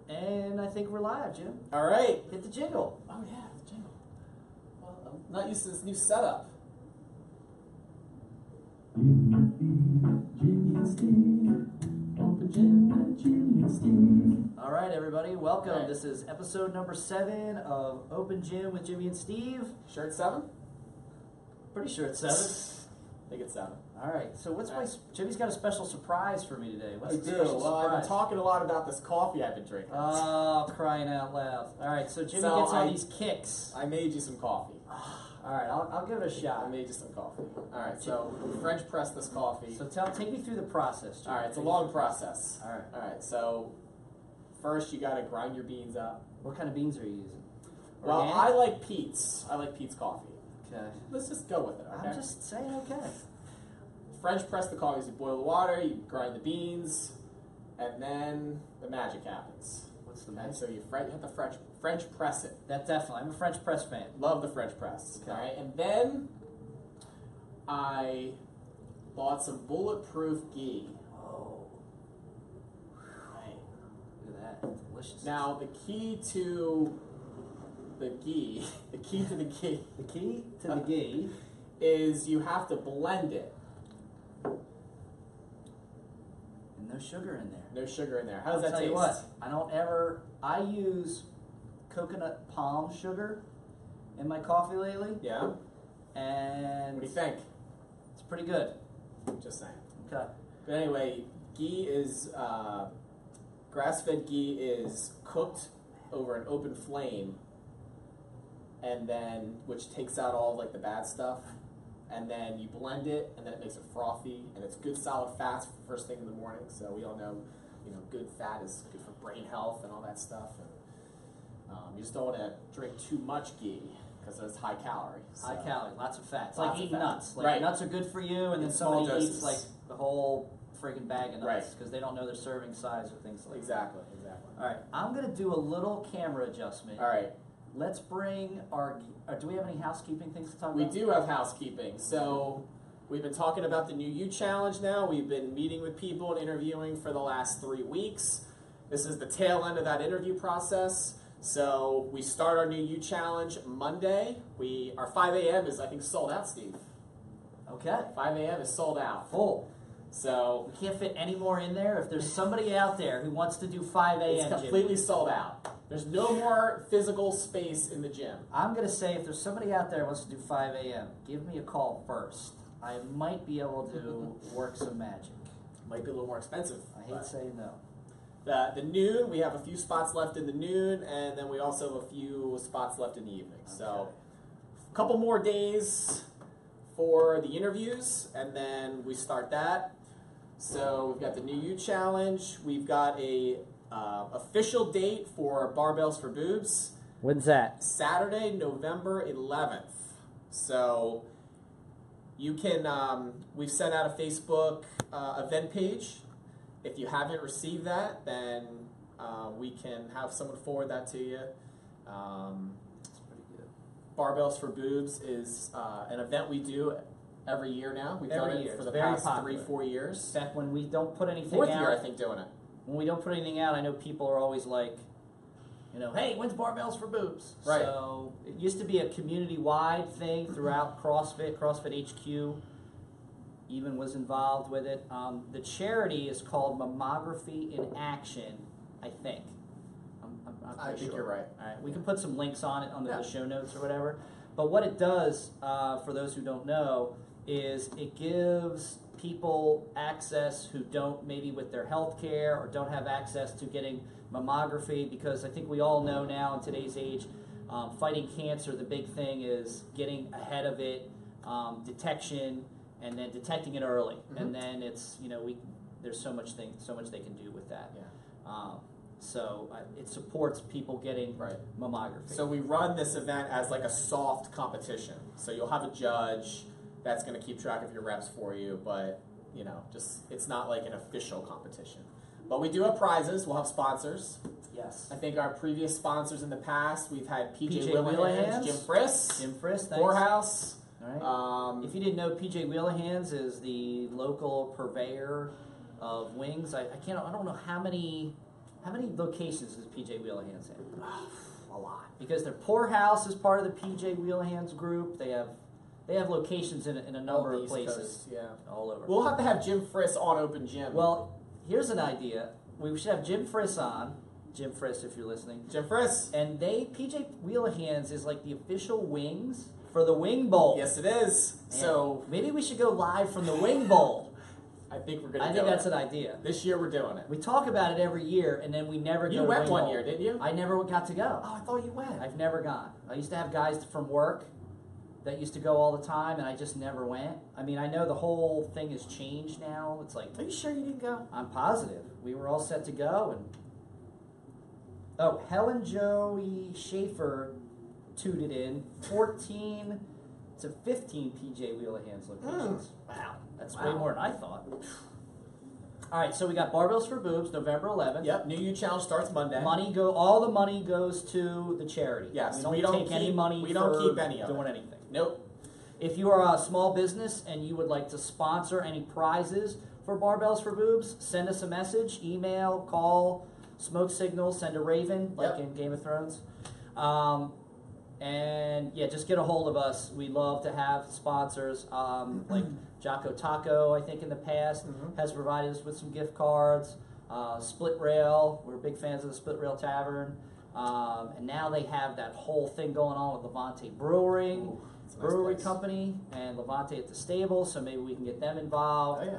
And I think we're live, Jim. All right. Hit the jingle. Oh, yeah, the jingle. Well, I'm not used to this new setup. All right, everybody, welcome. All right. This is episode number 7 of Open Gym with Jimmy and Steve. Shirt 7? Pretty sure it's 7. I think it's 7. All right, so what's Jimmy's got a special surprise for me today. What's I the do. special Well, I've surprise? been talking a lot about this coffee I've been drinking. Oh, crying out loud. All right, so Jimmy gets on these kicks. I made you some coffee. All right, I'll give it a shot. I made you some coffee. All right, so French press this coffee. So take me through the process, Jimmy. All right, it's a long process. All right. All right, so first you got to grind your beans up. What kind of beans are you using? Well, Organic? I like Pete's. I like Pete's coffee. Okay. Let's just go with it, okay? I'm just saying okay. French press the coffee. So you boil the water, you grind the beans, and then the magic happens. What's the And magic? so you have to French press it. That definitely. I'm a French press fan. Love the French press. Okay. All right, and then I bought some bulletproof ghee. Oh. Right. Look at that. Delicious. Now the key to the ghee, the key to the ghee is you have to blend it. And no sugar in there. No sugar in there. How does that I'll taste? tell you what, I use coconut palm sugar in my coffee lately. Yeah. And What do you think? it's pretty good. Just saying. Okay. But anyway, ghee is grass-fed ghee is cooked over an open flame, and then which takes out all like the bad stuff, and then you blend it, and then it makes it frothy, and it's good solid fats for first thing in the morning. So we all know, good fat is good for brain health and all that stuff. And you just don't want to drink too much ghee because it's high calorie. So. High calorie, lots of fat. It's Lots like of eating fat. nuts. Like Right. nuts are good for you, and then In small somebody eats doses. like the whole freaking bag of nuts Right. because they don't know their serving size or things like Exactly. that. All right, I'm going to do a little camera adjustment. All right. Let's bring our. Do we have any housekeeping things to talk We about? do have housekeeping. So we've been talking about the New You Challenge now. We've been meeting with people and interviewing for the last 3 weeks. This is the tail end of that interview process. So we start our New You Challenge Monday. Our 5 a.m. is, I think, sold out, Steve. Okay. 5 a.m. is sold out. Full. So We can't fit any more in there. If there's somebody out there who wants to do 5 a.m., it's completely sold out. There's no more physical space in the gym. I'm going to say if there's somebody out there who wants to do 5 a.m., give me a call first. I might be able to work some magic. Might be a little more expensive. I hate but- saying no. The noon, we have a few spots left in the noon, and then we also have a few spots left in the evening. So a couple more days for the interviews, and then we start that. So we've got the New You Challenge. We've got a official date for Barbells for Boobs. When's that? Saturday, November 11th. So you can, we've sent out a Facebook event page. If you haven't received that, then we can have someone forward that to you. That's pretty good. Barbells for Boobs is an event we do every year now. We've Every done year. it for It's the very past popular. 3-4 years. In fact, when we don't put anything 4th out, year, I think, doing it. when we don't put anything out, I know people are always like, hey, when's Barbells for Boobs? Right. So it used to be a community-wide thing throughout CrossFit. CrossFit HQ even was involved with it. The charity is called Mammography in Action, I think. I'm I pretty think sure. you're right. All right. We can put some links on it on the Yeah. show notes or whatever. But what it does, for those who don't know, is it gives people access who don't, maybe with their health care or don't have access to getting mammography, because I think we all know now in today's age, fighting cancer, the big thing is getting ahead of it, detection, and then detecting it early. Mm-hmm. And then it's, there's so much they can do with that. Yeah. So it supports people getting Right. mammography. So we run this event as like a soft competition. So you'll have a judge that's going to keep track of your reps for you, but it's not like an official competition. But we do have prizes. We'll have sponsors. Yes. I think our previous sponsors in the past, we've had PJ PJ Willihan's, Willihan's, Jim Friss, Jim Friss, thanks. Poorhouse. All right. If you didn't know, PJ Willihan's is the local purveyor of wings. I don't know how How many locations does PJ Wheelahands have? A lot. Because their poorhouse is part of the PJ Wheelahands group. They have locations in a number of places. Coast, yeah. All over. We'll have to have Jim Friss on Open Gym. Well, here's an idea. We should have Jim Friss on. Jim Friss, if you're listening. Jim Friss. And PJ Wheelahands is like the official wings for the Wing Bowl. Yes, it is. Man, so maybe we should go live from the Wing Bowl. I think we're going to do it. I think that's an idea. This year we're doing it. We talk about it every year, and then we never go to You went Wing one Bowl. year, didn't you? I never got to go. Oh, I thought you went. I've never gone. I used to have guys from work that used to go all the time, and I just never went. I mean, I know the whole thing has changed now. It's like, Are you sure you didn't go? I'm positive. We were all set to go, and Helen Joey Schaefer tooted in 14 to 15 PJ Wheelahands locations. Wow, that's way more than I thought. All right, so we got Barbells for Boobs, November 11th. Yep, New You Challenge starts Monday. All the money goes to the charity. Yes, we don't take any money. We don't keep any of doing it. anything. Nope. If you are a small business and you would like to sponsor any prizes for Barbells for Boobs, send us a message, email, call, smoke signal, send a raven, like in Game of Thrones. And yeah, just get a hold of us. We love to have sponsors. Like Jocko Taco, I think in the past, has provided us with some gift cards. Split Rail, we're big fans of the Split Rail Tavern. And now they have that whole thing going on with Levante Brewing. Brewery company and Levante at the stable, so maybe we can get them involved.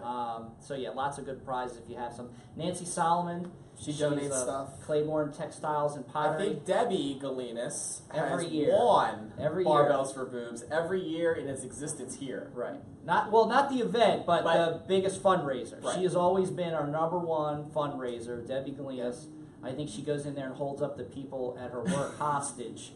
So yeah, lots of good prizes if you have some. Nancy Solomon, She donates stuff. Claiborne Textiles and Pottery. I think Debbie Galinas Every has year. won Every Barbells for Boobs every year in its existence here. Right. Not the event, but the biggest fundraiser. Right. She has always been our #1 fundraiser, Debbie Galinas. I think she goes in there and holds up the people at her work hostage.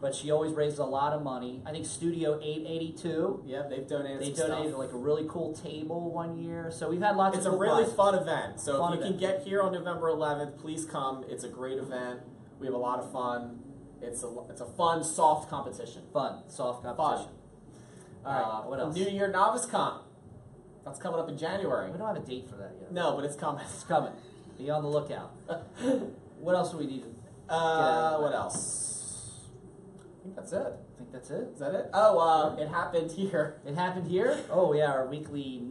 But she always raises a lot of money. I think Studio 882. Yeah, they've donated They some donated stuff. like a really cool table one year. So we've had lots It's of a cool really prizes. fun event. So Fun if you event. can get here on November 11th, please come. It's a great event. We have a lot of fun. It's a fun, soft competition. Fun, soft competition. All right, what else? New Year Novice Comp. That's coming up in January. We don't have a date for that yet. No, but it's coming. It's coming. Be on the lookout. What else do we need to get out of What the way? else? I think that's it. I think that's it. Is that it? Oh, it happened here. It happened here? Oh, yeah, our weekly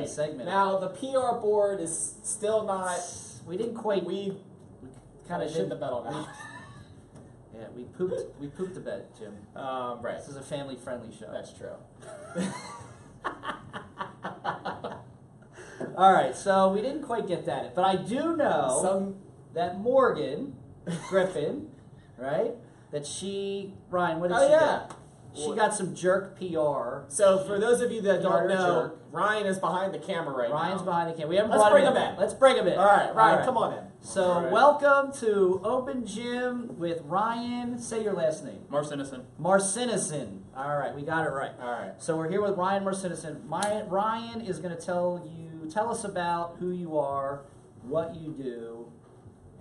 segment. Now, the PR board is still not... We didn't quite... We kind of shit the bed on that. Yeah, we pooped the bed, Jim. Right. This is a family-friendly show. That's true. All right, so we didn't quite get that. But I do know that Morgan Griffin, right, that Ryan, what did she get? She got some jerk PR. So for those of you that don't know, jerk. Ryan is behind the camera right now. Ryan's behind the camera. We haven't Let's brought bring him him in. in. Let's bring him in. All right, Ryan, come on in. So welcome to Open Gym with Ryan. Say your last name. Marciniszyn. Marciniszyn. All right, we got it right. All right. So we're here with Ryan Marciniszyn. Ryan is going to tell us about who you are, what you do,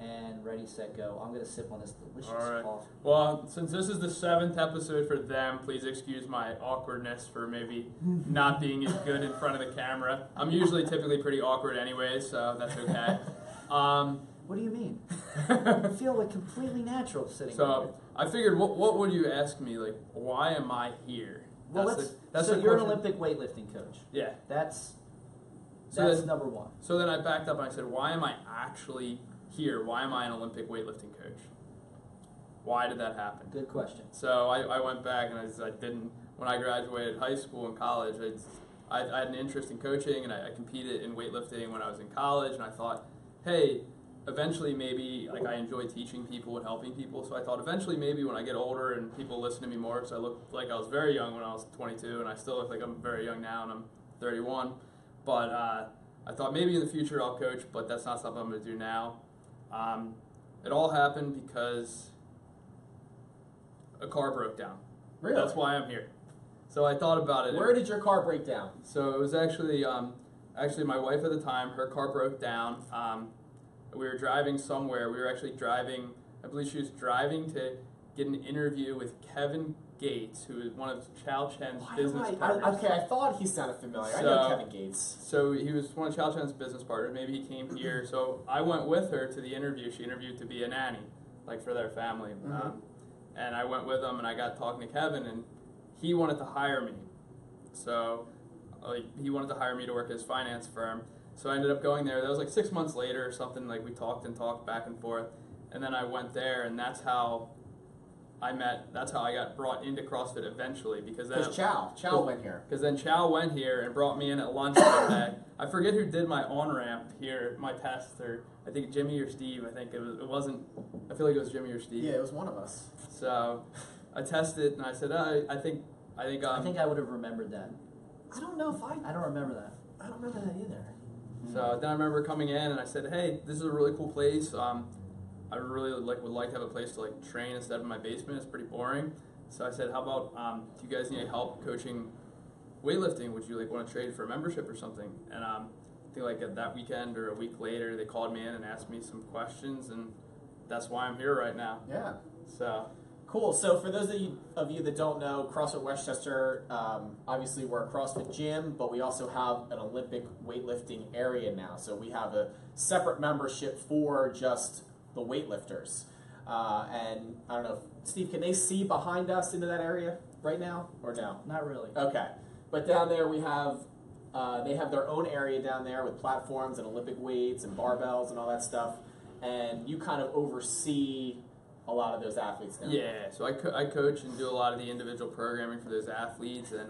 and ready, set, go. I'm going to sip on this delicious coffee. Well, since this is the 7th episode for them, please excuse my awkwardness for maybe not being as good in front of the camera. I'm usually typically pretty awkward anyway, so that's okay. What do you mean? I feel like completely natural sitting here. So I figured, what would you ask me? Like, why am I here? Well, so you're an Olympic weightlifting coach. Yeah. That's then, number one. So then I backed up and I said, why am I actually here? Why am I an Olympic weightlifting coach? Why did that happen? Good question. So I went back and I didn't, when I graduated high school and college, I had an interest in coaching, and I competed in weightlifting when I was in college, and I thought, hey, eventually maybe, like, I enjoy teaching people and helping people, so I thought eventually maybe when I get older and people listen to me more, because I looked like I was very young when I was 22, and I still look like I'm very young now, and I'm 31, but I thought maybe in the future I'll coach, but that's not something I'm going to do now. It all happened because a car broke down. Really? That's why I'm here. So I thought about it. Where did your car break down? So it was actually my wife at the time. Her car broke down. We were driving somewhere. We were actually driving. I believe she was driving to get an interview with Kevin Gates, who is one of Chow Chen's Why business do partners. okay, I thought he sounded familiar. I know Kevin Gates. So he was one of Chow Chen's business partners. Maybe he came here. So I went with her to the interview. She interviewed to be a nanny, like for their family. And I went with him, and I got talking to Kevin, and he wanted to hire me. So like he wanted to hire me to work at his finance firm. So I ended up going there. That was like 6 months later or something. Like we talked back and forth. And then I went there, and that's how I got brought into CrossFit eventually. Because Chow went here. Because then Chow went here and brought me in at lunch one day. I forget who did my on-ramp here, my test, or I think Jimmy or Steve. I think it wasn't, I feel like it was Jimmy or Steve. Yeah, it was one of us. So I tested, and I said, I think I would have remembered that. I don't know if I don't remember that. I don't remember that either. So then I remember coming in, and I said, hey, this is a really cool place. I really would like to have a place to like train instead of my basement. It's pretty boring. So I said, how about do you guys need help coaching weightlifting? Would you like want to trade for a membership or something? And I think like that weekend or a week later, they called me in and asked me some questions, and that's why I'm here right now. Yeah. So cool. So for those of you that don't know, CrossFit West Chester, obviously we're a CrossFit gym, but we also have an Olympic weightlifting area now. So we have a separate membership for just the weightlifters. And I don't know, Steve, can they see behind us into that area right now or no? Not really. Okay. But down there we have, they have their own area down there with platforms and Olympic weights and barbells and all that stuff. And you kind of oversee a lot of those athletes now. Yeah, so I coach and do a lot of the individual programming for those athletes, and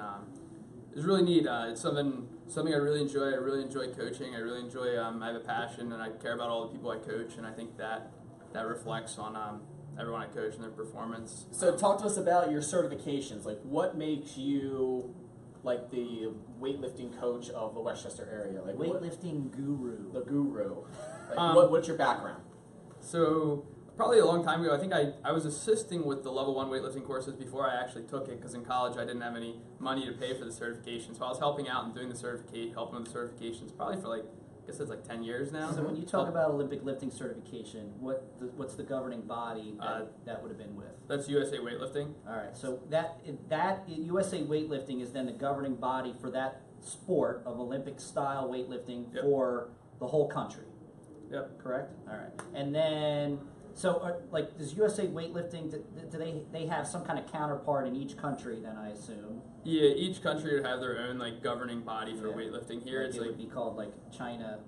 it's really neat. It's something I really enjoy. I really enjoy coaching. I really enjoy. I have a passion, and I care about all the people I coach, and I think that reflects on everyone I coach and their performance. So talk to us about your certifications. Like, what makes you like the weightlifting coach of the West Chester area? Like Weightlifting guru. The guru. Like, what's your background? So probably a long time ago, I think I was assisting with the level 1 weightlifting courses before I actually took it, because in college I didn't have any money to pay for the certification. So I was helping out and doing helping with the certifications probably for like, I guess it's like 10 years now. So when you talk about Olympic lifting certification, what's the governing body that would have been with? That's USA Weightlifting. All right, so that USA Weightlifting is then the governing body for that sport of Olympic style weightlifting for the whole country. Yep. Correct. All right, and then. So, like, does USA Weightlifting, do they have some kind of counterpart in each country, then, I assume? Yeah, each country would have their own, like, governing body for weightlifting. Here, it would be called, like, China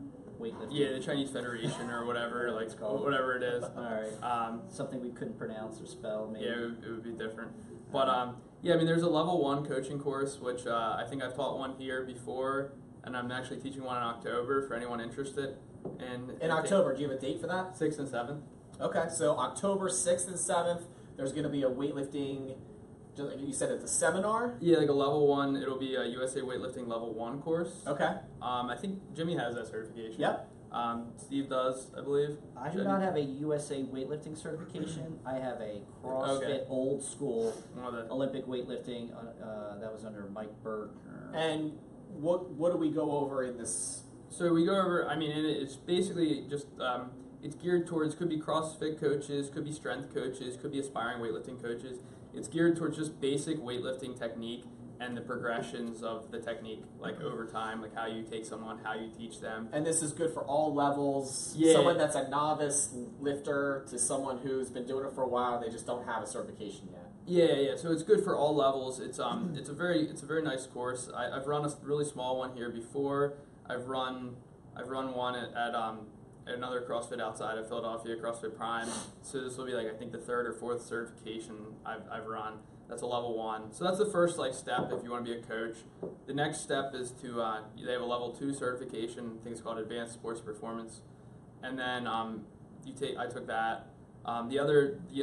Weightlifting. Yeah, the Chinese Federation or whatever, like, whatever it is. All right. Something we couldn't pronounce or spell, maybe. Yeah, it would be different. But, yeah, I mean, there's a level 1 coaching course, which I think I've taught one here before, and I'm actually teaching one in October for anyone interested. And in October, do you have a date for that? 6th and 7th. Okay, so October 6th and 7th, there's going to be a weightlifting, just like you said, it's a seminar? Yeah, like a level 1, it'll be a USA Weightlifting level 1 course. Okay. I think Jimmy has that certification. Yep. Steve does, I believe. I do not have a USA Weightlifting certification. I have a CrossFit old school Olympic weightlifting that was under Mike Burke. And what do we go over in this? So we go over, I mean, it's basically just... it's geared towards, could be CrossFit coaches, could be strength coaches, could be aspiring weightlifting coaches. It's geared towards just basic weightlifting technique and the progressions of the technique, like over time, like how you take someone, how you teach them. And this is good for all levels. Yeah. Someone that's a novice lifter to someone who's been doing it for a while, they just don't have a certification yet. Yeah. So it's good for all levels. It's a very nice course. I've run a really small one here before. I've run one at another CrossFit outside of Philadelphia, CrossFit Prime. So this will be like, I think, the 3rd or 4th certification I've run. That's a level 1. So that's the first step if you want to be a coach. The next step is to they have a level 2 certification. I think it's called Advanced Sports Performance. And then I took that. The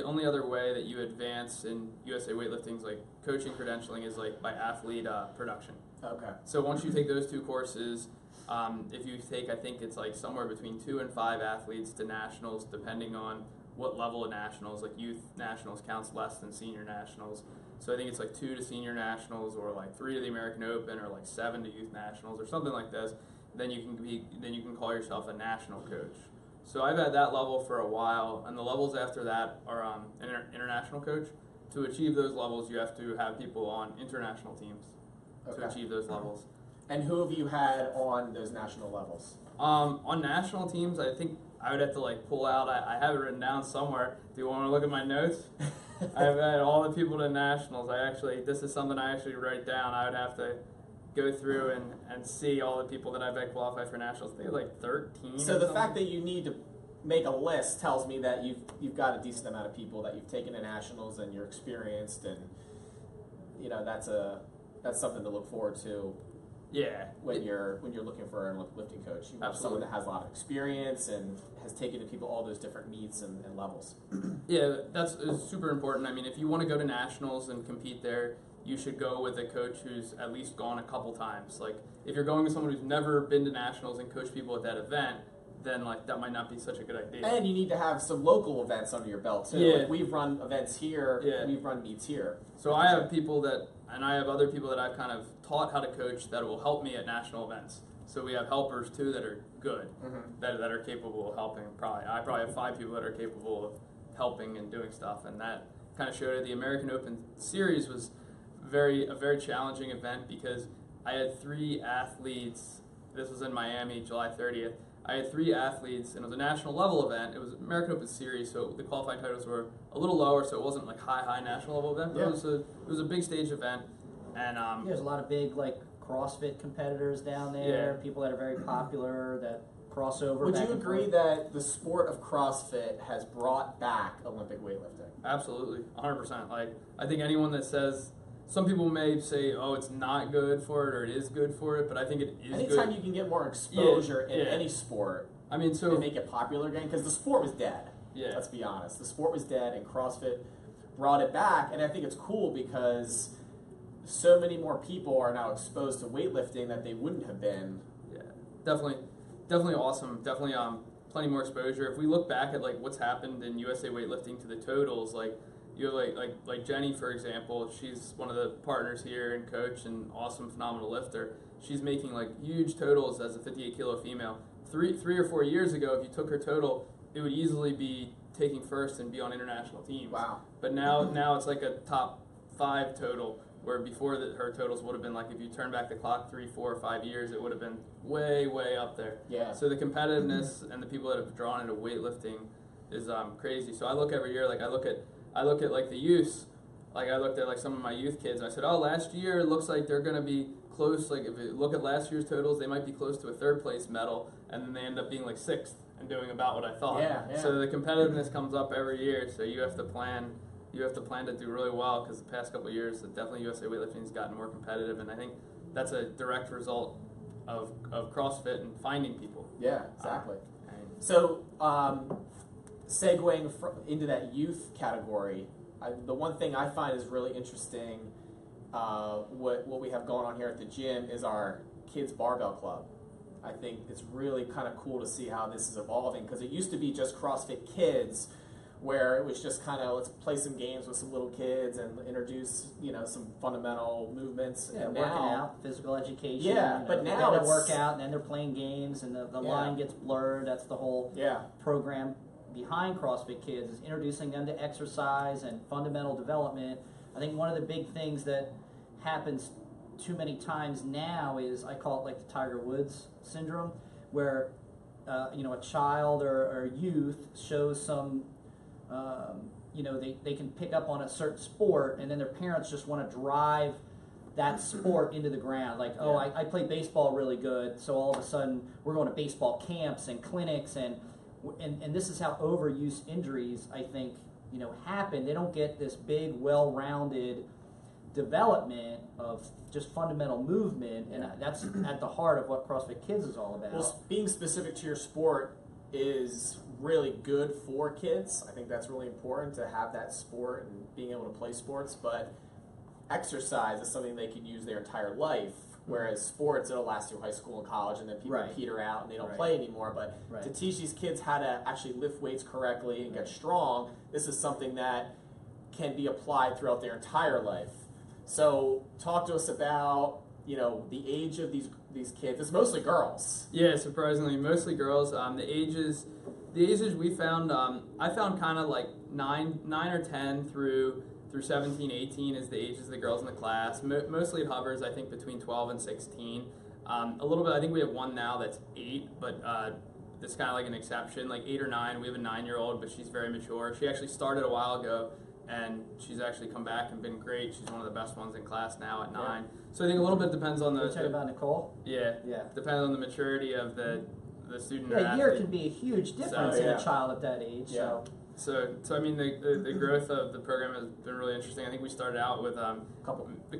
only other way that you advance in USA Weightlifting is like coaching credentialing is like by athlete production. Okay. So once you take those 2 courses, if you take, I think it's like somewhere between 2 and 5 athletes to nationals, depending on what level of nationals. Like youth nationals counts less than senior nationals. So I think it's like 2 to senior nationals, or like 3 to the American Open, or like 7 to youth nationals, or something like this. Then you can call yourself a national coach. So I've had that level for a while, and the levels after that are international coach. to achieve those levels, you have to have people on international teams to achieve those levels. And who have you had on those national levels? On national teams, I think I would have to pull out. I have it written down somewhere. Do you want to look at my notes? I've had all the people to nationals. This is something I actually write down. I would have to go through and see all the people that I've had qualify for nationals. I think it's 13. So the fact that you need to make a list tells me that you've got a decent amount of people that you've taken to nationals and you're experienced, and that's something to look forward to. Yeah. When you're looking for a lifting coach, you want someone that has a lot of experience and has taken to people all those different meets and levels. Yeah, that's super important. I mean, if you want to go to nationals and compete there, you should go with a coach who's at least gone a couple times. If you're going with someone who's never been to nationals and coached people at that event, then that might not be such a good idea. And you need to have some local events under your belt too. Yeah. We've run events here. Yeah. We've run meets here. So I have people and I have other people that I've kind of taught how to coach that will help me at national events. So we have helpers too that are good, that are capable of helping. I probably have 5 people that are capable of helping and doing stuff, and that kind of showed it. The American Open Series was a very challenging event because I had 3 athletes. This was in Miami, July 30th. I had 3 athletes, and it was a national level event. It was American Open Series, so the qualifying titles were a little lower, so it wasn't high national level event. But it was a big stage event, and there's a lot of big CrossFit competitors down there. Yeah. People that are very popular that cross over. Would you agree that the sport of CrossFit has brought back Olympic weightlifting? Absolutely, 100%. I think anyone that says. Some people may say, oh, it's not good for it or it is good for it, but I think it is good. Anytime you can get more exposure in any sport, and make it popular again, because the sport was dead. Yeah. Let's be honest. The sport was dead, and CrossFit brought it back, and I think it's cool because so many more people are now exposed to weightlifting that they wouldn't have been. Yeah, definitely awesome. Definitely plenty more exposure. If we look back at what's happened in USA weightlifting to the totals, you have like Jenny, for example. She's one of the partners here and coach and awesome, phenomenal lifter. She's making huge totals as a 58 kilo female. Three or 4 years ago, if you took her total, it would easily be taking first and be on international teams. Wow! But now it's a top 5 total. Where before her totals would have been if you turn back the clock 3, 4, or 5 years, it would have been way up there. Yeah. So the competitiveness and the people that have drawn into weightlifting is crazy. So I look every year. I look at the youths. I looked at some of my youth kids. And I said, oh, last year it looks like they're going to be close. If you look at last year's totals, they might be close to a 3rd place medal, and then they end up being 6th and doing about what I thought. Yeah. So the competitiveness comes up every year. So you have to plan. You have to plan to do really well because the past couple of years, definitely USA weightlifting has gotten more competitive, and I think that's a direct result of CrossFit and finding people. Yeah, exactly. So, segueing into that youth category, the one thing I find is really interesting, what we have going on here at the gym is our Kids Barbell Club. I think it's really kind of cool to see how this is evolving because it used to be just CrossFit Kids, where it was just kind of let's play some games with some little kids and introduce some fundamental movements. Yeah, and working out, physical education. Yeah, but now they work out and then they're playing games and the line gets blurred. That's the whole program behind CrossFit Kids is introducing them to exercise and fundamental development. I think one of the big things that happens too many times now is I call it the Tiger Woods syndrome, where a child or youth shows some. They can pick up on a certain sport, and then their parents just want to drive that sport into the ground. I play baseball really good, so all of a sudden we're going to baseball camps and clinics, and this is how overuse injuries, I think, happen. They don't get this big, well-rounded development of just fundamental movement, and that's at the heart of what CrossFit Kids is all about. Well, being specific to your sport is really good for kids. I think that's really important to have that sport and being able to play sports, but exercise is something they can use their entire life, whereas sports, it'll last through high school and college, and then people peter out and they don't play anymore. But to teach these kids how to actually lift weights correctly and get strong, this is something that can be applied throughout their entire life. So talk to us about the age of these kids. It's mostly girls. Yeah, surprisingly, mostly girls. The ages we found, I found kind of 9 or 10 through through 17, 18 is the ages of the girls in the class. Mostly it hovers, I think, between 12 and 16. A little bit, I think we have one now that's 8, but that's kind of like an exception, like 8 or 9. We have a 9-year-old, but she's very mature. She actually started a while ago, and she's actually come back and been great. She's one of the best ones in class now at 9. So I think a little bit depends on the... You're talking about Nicole? Yeah. Depends on the maturity of the student. Yeah, a year can be a huge difference in a child at that age. Yeah. So I mean, the growth of the program has been really interesting. I think we started out with a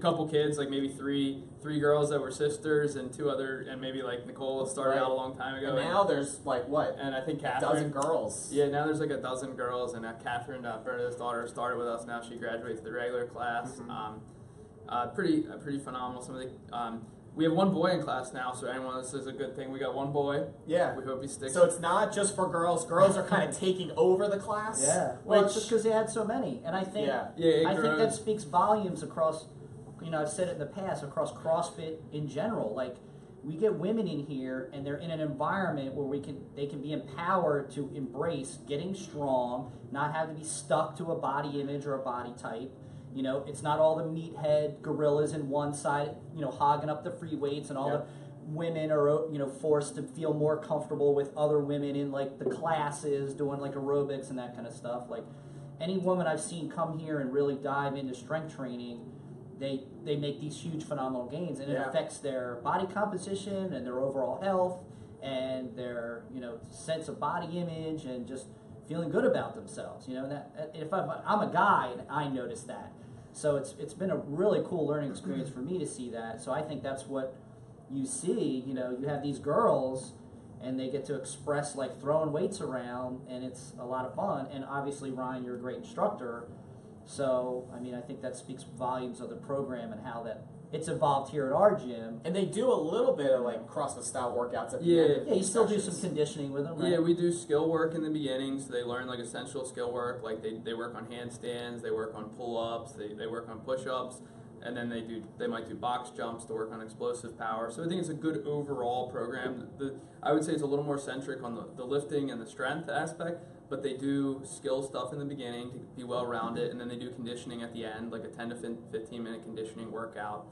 couple kids, like maybe three girls that were sisters, and 2 other, and maybe like Nicole started out a long time ago. And now there's like what? And I think Catherine, a dozen girls. Yeah, now there's like a dozen girls, and Catherine, Bernadette's daughter, started with us. Now she graduates the regular class. Pretty phenomenal. Some of the we have 1 boy in class now, so anyone, this is a good thing. We got 1 boy. Yeah. We hope he sticks. So it's not just for girls. Girls are kind of taking over the class. Yeah. Well, it's just because they had so many, and I think I think that speaks volumes across. You know, I've said it in the past, across CrossFit in general. Like, we get women in here, and they're in an environment where they can be empowered to embrace getting strong, not have to be stuck to a body image or a body type. You know, it's not all the meathead gorillas in one side, you know, hogging up the free weights, and all the women are, you know, forced to feel more comfortable with other women in, like, the classes, doing, like, aerobics and that kind of stuff. Like, any woman I've seen come here and really dive into strength training, they make these huge, phenomenal gains, and it affects their body composition and their overall health and their, you know, sense of body image and just feeling good about themselves. You know, and that, if I'm a guy, and I notice that. So it's been a really cool learning experience for me to see that. So I think that's what you see. You know, you have these girls, and they get to express, like, throwing weights around, and it's a lot of fun. And obviously, Ryan, you're a great instructor. So, I mean, I think that speaks volumes of the program and how that it's evolved here at our gym. And they do a little bit of, like, CrossFit style workouts at the end. Yeah, you still do some conditioning with them, right? Yeah, we do skill work in the beginning, so they learn, like, essential skill work. Like, they work on handstands, they work on pull-ups, they work on push-ups, and then they might do box jumps to work on explosive power. So I think it's a good overall program. I would say it's a little more centric on the lifting and the strength aspect, but they do skill stuff in the beginning to be well-rounded, and then they do conditioning at the end, like a 10 to 15-minute conditioning workout.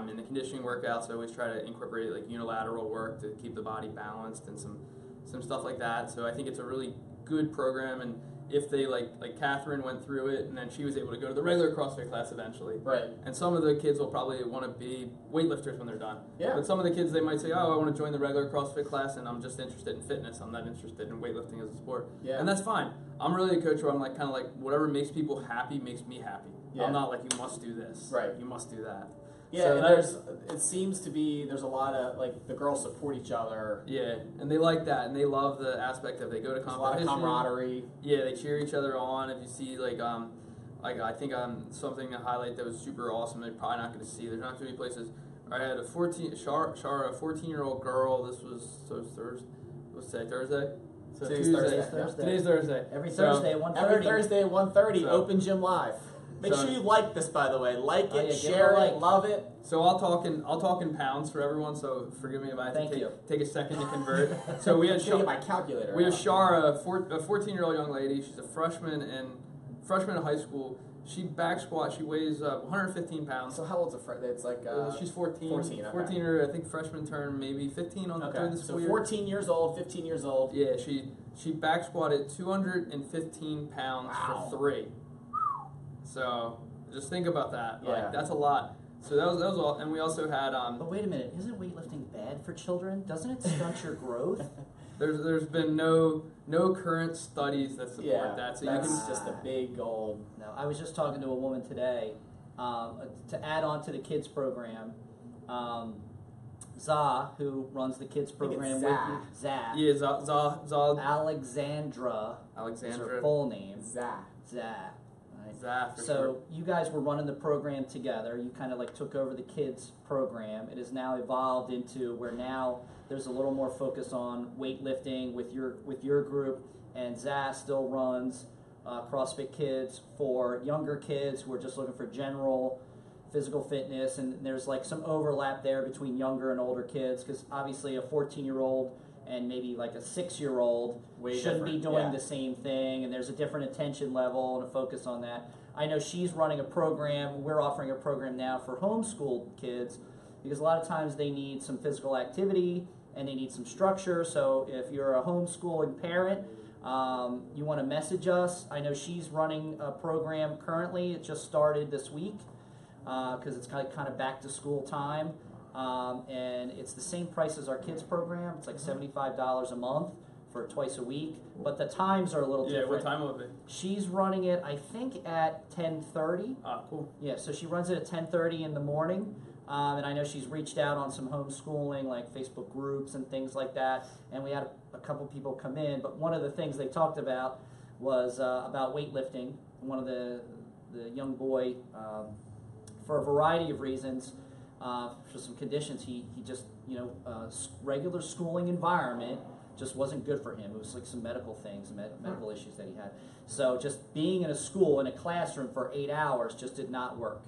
In the conditioning workouts, I always try to incorporate, like, unilateral work to keep the body balanced and some stuff like that. So I think it's a really good program, and if they, like Catherine went through it, and then she was able to go to the regular CrossFit class eventually. Right. And some of the kids will probably want to be weightlifters when they're done. Yeah. But some of the kids, they might say, oh, I want to join the regular CrossFit class, and I'm just interested in fitness. I'm not interested in weightlifting as a sport. Yeah. And that's fine. I'm really a coach where I'm, like, kind of like, whatever makes people happy makes me happy. Yeah. I'm not like, you must do this. Right. You must do that. Yeah, so and it seems to be, there's a lot of, like, the girls support each other. Yeah, and they like that, and they love the aspect of they go to competition. There's a lot of camaraderie. Yeah, they cheer each other on. If you see, like I think something to highlight that was super awesome, they're probably not going to see. There's not too many places. I had a 14-year-old girl. This was Thursday. What's today? Thursday. So Today's Thursday. Today's Thursday. Every Thursday at 1:30. Every Thursday at 1:30. So, Open Gym Live. Make sure you like this, by the way. Like it, share it, love it. So I'll talk in pounds for everyone. So forgive me if I have to take a second to convert. So we had get my calculator. We have Shara, a 14-year-old young lady. She's a freshman in high school. She back squat. She weighs 115 pounds. So how old's a freshman? It's like she's 14. 14. Okay. 14 or I think freshman term, maybe 15 on the third this school year. 14 years old, 15 years old. Yeah, she back squatted 215 pounds for 3. So just think about that. Yeah. Like, that's a lot. So that was all. And we also had. But wait a minute, isn't weightlifting bad for children? Doesn't it stunt your growth? There's been no current studies that support that. So that's just a big old. No, I was just talking to a woman today to add on to the kids program. Za, who runs the kids program with you. Za. Yeah, Za. Alexandra. Is her full name. Za. So you guys were running the program together. You kind of like took over the kids program. It has now evolved into where now there's a little more focus on weightlifting with your group, and Za still runs CrossFit Kids for younger kids who are just looking for general physical fitness, and there's like some overlap there between younger and older kids, because obviously a 14-year-old and maybe like a 6-year-old shouldn't be doing the same thing, and there's a different attention level and a focus on that. I know she's running a program. We're offering a program now for homeschooled kids because a lot of times they need some physical activity and they need some structure. So if you're a homeschooling parent, you want to message us. I know she's running a program currently. It just started this week because it's kind of back to school time. And it's the same price as our kids program. It's like $75 a month for twice a week, but the times are a little different. What time will it be? She's running it, I think, at 10:30. Ah, cool. Yeah, so she runs it at 10:30 in the morning, and I know she's reached out on some homeschooling, like Facebook groups and things like that, and we had a couple people come in, but one of the things they talked about was about weightlifting. One of the young boy, for a variety of reasons, for some conditions, he just, regular schooling environment just wasn't good for him. It was like some medical things, medical issues that he had. So just being in a school, in a classroom for 8 hours just did not work.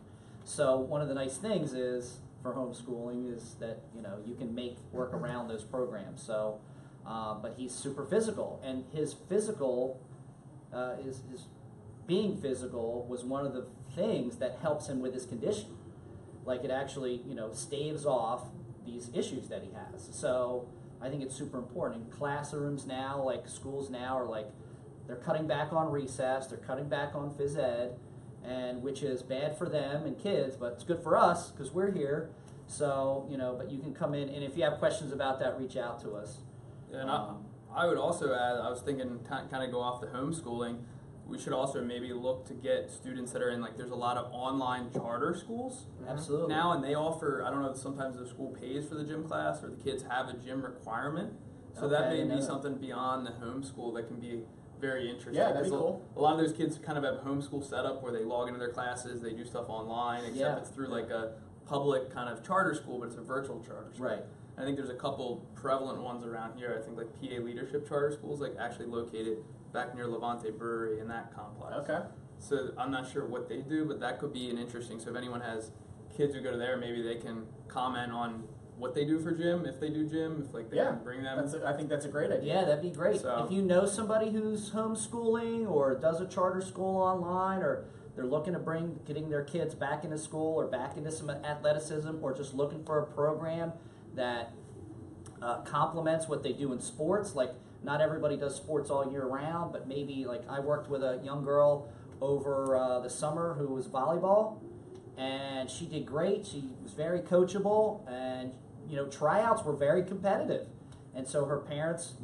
So one of the nice things is, for homeschooling, is that, you can make work around those programs. So, but he's super physical, and his physical, his being physical was one of the things that helps him with his condition. Like it actually, staves off these issues that he has. So I think it's super important. In classrooms now, like schools now, are like, they're cutting back on recess, they're cutting back on phys ed, and which is bad for them and kids, but it's good for us because we're here. So, but you can come in, and if you have questions about that, reach out to us. And I would also add, I was thinking, kind of go off the homeschooling, we should also maybe look to get students that are in, like, there's a lot of online charter schools Absolutely. now, and they offer, I don't know, sometimes the school pays for the gym class, or the kids have a gym requirement. So that may be something beyond the homeschool that can be very interesting. Yeah, that'd be cool. A lot of those kids kind of have homeschool setup where they log into their classes, they do stuff online, except it's through like a public kind of charter school, but it's a virtual charter school. Right. I think there's a couple prevalent ones around here. I think like PA Leadership Charter Schools, like actually located back near Levante Brewery in that complex. Okay. So I'm not sure what they do, but that could be an interesting. So if anyone has kids who go to there, maybe they can comment on what they do for gym, if they do gym, if like they can bring them. I think that's a great idea. Yeah, that'd be great. So, if you know somebody who's homeschooling or does a charter school online, or they're looking to getting their kids back into school or back into some athleticism, or just looking for a program that complements what they do in sports. Like, not everybody does sports all year round, but maybe, like, I worked with a young girl over the summer who was volleyball, and she did great. She was very coachable, and tryouts were very competitive, and so her parents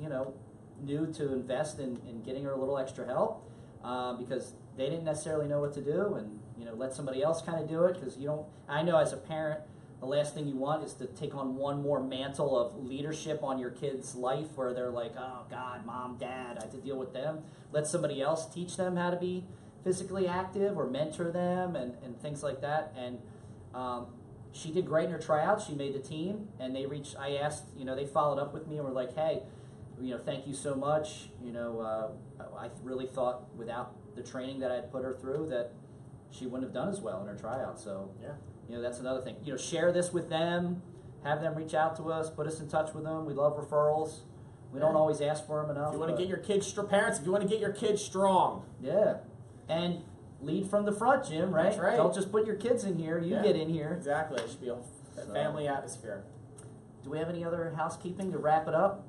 knew to invest in getting her a little extra help because they didn't necessarily know what to do, and let somebody else kind of do it, because I know as a parent, the last thing you want is to take on one more mantle of leadership on your kid's life where they're like, oh God, mom, dad, I have to deal with them. Let somebody else teach them how to be physically active or mentor them and things like that. And she did great in her tryouts. She made the team, and I asked, they followed up with me and were like, hey, thank you so much. I really thought without the training that I had put her through that she wouldn't have done as well in her tryout. So yeah. That's another thing. Share this with them, have them reach out to us, put us in touch with them. We love referrals. We don't always ask for them enough. If you want to get your kids, parents, if you want to get your kids strong. Yeah. And lead from the front, Jim, right? That's right. Don't just put your kids in here. You get in here. Exactly. It should be a family atmosphere. Do we have any other housekeeping to wrap it up?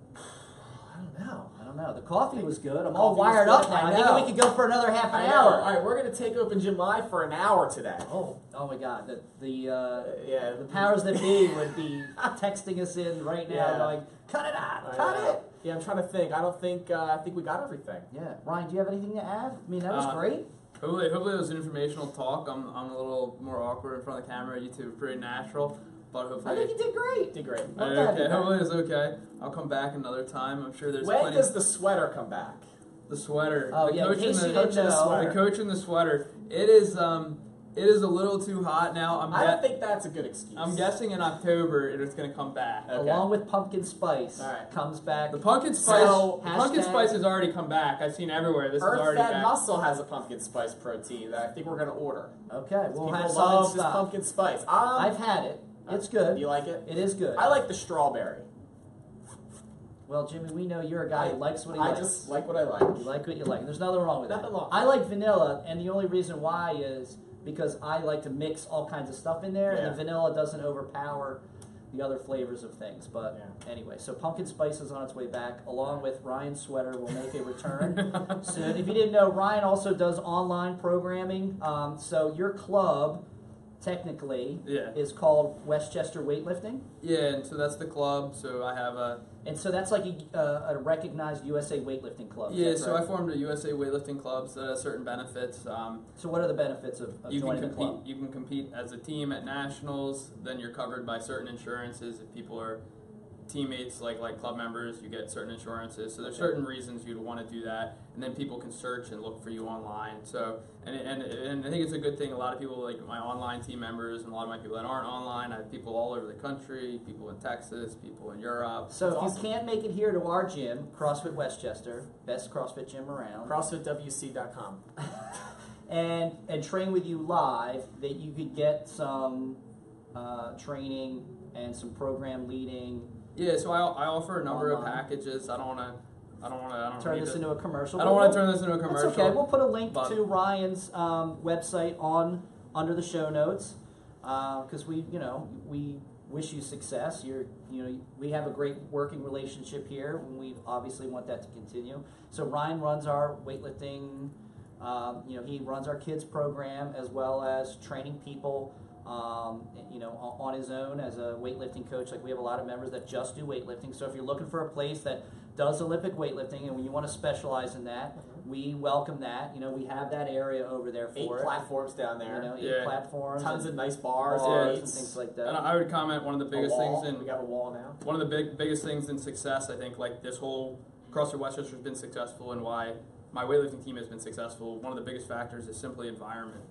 I don't know. The coffee was good. I'm all wired up now. I think we could go for another half an hour. All right, we're going to take Open Gym Live for an hour today. Oh my God. The powers that be would be texting us in right now going, cut it out, cut it. Yeah, I'm trying to think. I think we got everything. Yeah. Ryan, do you have anything to add? I mean, that was great. Hopefully it was an informational talk. I'm a little more awkward in front of the camera. You two are pretty natural. But hopefully, I think you did great. Did great. Okay. Hopefully it's okay. I'll come back another time. I'm sure there's plenty. When does the sweater come back? The sweater. Oh, the coach in the sweater. It is a little too hot now. I don't think that's a good excuse. I'm guessing in October it's going to come back. Okay. Along with pumpkin spice, comes back. The pumpkin spice has already come back. I've seen everywhere. This is already back. Earth Fed Muscle has a pumpkin spice protein that I think we're going to order. Okay, we'll have love this pumpkin spice. I've had it. It's good. You like it? It is good. I like the strawberry. Well, Jimmy, we know you're a guy who likes what he likes. I just like what I like. You like what you like. There's nothing wrong with that. Nothing wrong. I like vanilla, and the only reason why is because I like to mix all kinds of stuff in there, and the vanilla doesn't overpower the other flavors of things. But anyway, so pumpkin spice is on its way back, along with Ryan's sweater will make a return soon. If you didn't know, Ryan also does online programming. So your club, technically, is called West Chester Weightlifting. Yeah, and so that's the club. So I have a... And so that's like a recognized USA weightlifting club. Yeah, so I formed a USA weightlifting club that has certain benefits. So what are the benefits of joining the club? You can compete as a team at nationals. Then you're covered by certain insurances. If people are teammates, like club members, you get certain insurances. So there's certain reasons you'd want to do that. And then people can search and look for you online. So and I think it's a good thing. A lot of people, like my online team members, and a lot of my people that aren't online, I have people all over the country, people in Texas, people in Europe. So if you can't make it here to our gym, CrossFit West Chester, best CrossFit gym around, CrossFitWC.com, and train with you live, that you could get some training and some program leading. Yeah, so I offer a number of packages. I don't want to turn this into a commercial. I don't want to turn this into a commercial. That's okay. We'll put a link to Ryan's website under the show notes because we wish you success. We have a great working relationship here, and we obviously want that to continue. So Ryan runs our weightlifting. He runs our kids program as well as training people. On his own as a weightlifting coach. Like we have a lot of members that just do weightlifting. So if you're looking for a place that does Olympic weightlifting and you want to specialize in that, we welcome that. We have that area over there for 8 platforms down there. 8 platforms. Tons of nice bars and things like that. And I would comment one of the biggest things we got a wall now. One of the biggest things in success, I think, like this whole CrossFit West Chester has been successful, and why my weightlifting team has been successful. One of the biggest factors is simply environment.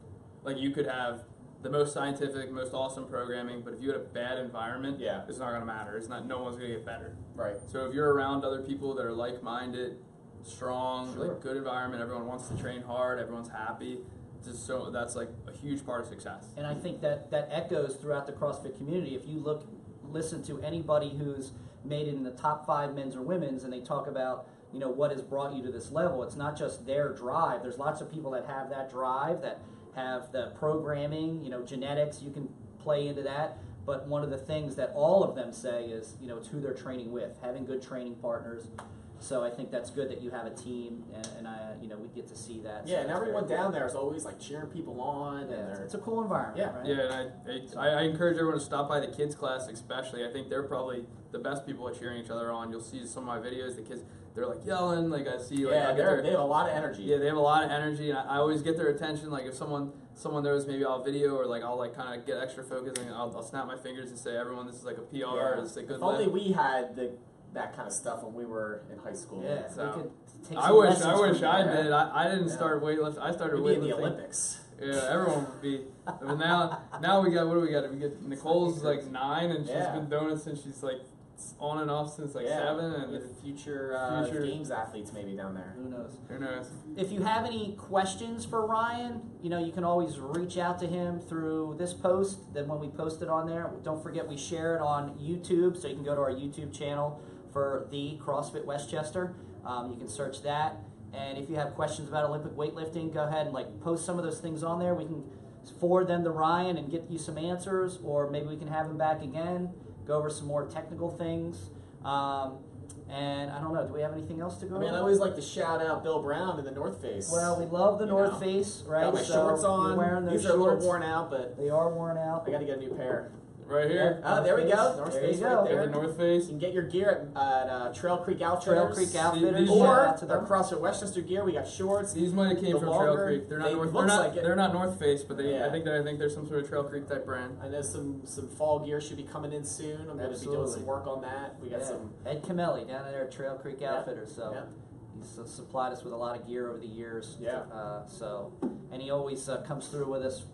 Like you could have the most scientific, most awesome programming, but if you had a bad environment, it's not going to matter. No one's going to get better. Right. So if you're around other people that are like-minded, strong, like good environment, everyone wants to train hard, everyone's happy. That's like a huge part of success. And I think that echoes throughout the CrossFit community. If you listen to anybody who's made it in the top 5 men's or women's, and they talk about what has brought you to this level, it's not just their drive. There's lots of people that have that drive, that have the programming, genetics, you can play into that. But one of the things that all of them say is, it's who they're training with, having good training partners. So I think that's good that you have a team, and we get to see that. Yeah, so and everyone down there is always like cheering people on. Yeah, it's a cool environment. Yeah, right? Yeah, and I encourage everyone to stop by the kids class, especially. I think they're probably the best people at cheering each other on. You'll see some of my videos, the kids, they're like yelling, like I see. Like, they have a lot of energy. Yeah, they have a lot of energy, and I always get their attention. Like if someone knows, maybe I'll video, or like I'll like kind of get extra focus, and I'll snap my fingers and say, everyone, this is like a PR. Yeah. It's a good. If only we had that kind of stuff when we were in high school. Yeah, so we could take I wish I did. I didn't start weightlifting. I started weightlifting in the Olympics. Yeah, everyone would be. But now we got, what do we got? We get Nicole's like 9, and she's been doing it since she's like on and off since like 7. And with future games athletes maybe down there. Who knows? Who knows? If you have any questions for Ryan, you can always reach out to him through this post. Then when we post it on there, don't forget we share it on YouTube, so you can go to our YouTube channel for the CrossFit West Chester. You can search that. And if you have questions about Olympic weightlifting, go ahead and post some of those things on there. We can forward them to Ryan and get you some answers, or maybe we can have him back again, go over some more technical things. And I don't know, do we have anything else to go over? I always like to shout out Bill Brown in the North Face. Well, we love the North Face, right? Got my shorts on. You're wearing those These are a little worn out, but they are worn out. I got to get a new pair. Right here. Oh, there we go. North there Face you go. right there. The North Face. You can get your gear at Trail Creek Outfitters. Trail Creek Outfitters. Or Shout out to our them. CrossFit West Chester gear. We got shorts. These might have came from Trail Creek. They're not They're not North Face, but I think they're some sort of Trail Creek type brand. I know some fall gear should be coming in soon. I'm going to be doing some work on that. We got some Ed Camelli down there at Trail Creek Outfitters. So he's supplied us with a lot of gear over the years. Yeah. And he always comes through with us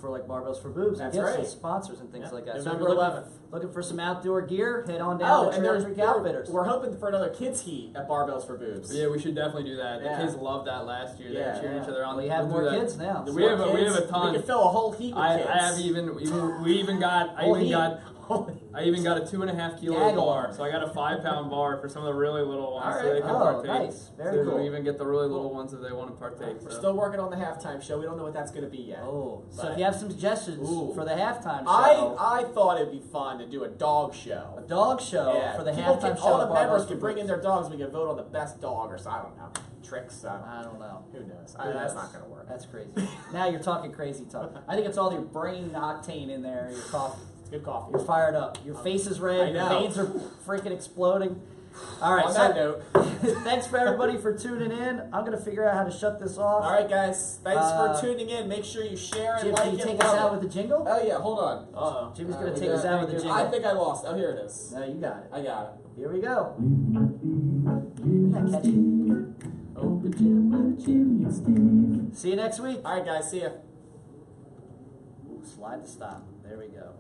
for like Barbells for Boobs and gifts and sponsors and things like that. November So 11th. Looking for some outdoor gear, head on down to Trail Creek Outfitters. We're hoping for another kids heat at Barbells for Boobs. Yeah, we should definitely do that. The kids loved that last year. They were cheering each other on. We have more kids now. We have a ton. We can fill a whole heat with kids. I have even got I even got a 2.5 kilo Gaggle bar, on. so I got a 5-pound bar for some of the really little ones, All so right. they can Oh, partake. nice. Very so cool. we even get the really little ones if they want to partake. We're so. still working on the halftime show. We don't know what that's going to be yet. Oh, so But- if you have some suggestions Ooh. for the halftime show, I thought it'd be fun to do a dog show. a dog show Yeah, for the people halftime show. all at the members Barbell's can bring in Group. their dogs. We can vote on the best dog or so. I don't know. Tricks. I don't know. Who knows? Who That's knows? not going to work. That's crazy. Now you're talking crazy talk. I think it's all your brain octane in there. Your coffee. It's good coffee. You're fired up. Your face is red. I Your know. veins are freaking exploding. All right. On so that note. thanks for everybody for tuning in. I'm gonna figure out how to shut this off. All right, guys. Thanks for tuning in. Make sure you share and Jim, like can you it. take us love out it. with the jingle? Oh yeah, hold on. Uh-oh. Jimmy's gonna take us out with the jingle. I think I lost. Oh, here it is. No, you got it. I got it. Here we go. Yeah, catch it. Oh, the gym with Jimmy and Steve. See you next week. All right, guys. See ya. Ooh, slide to stop. There we go.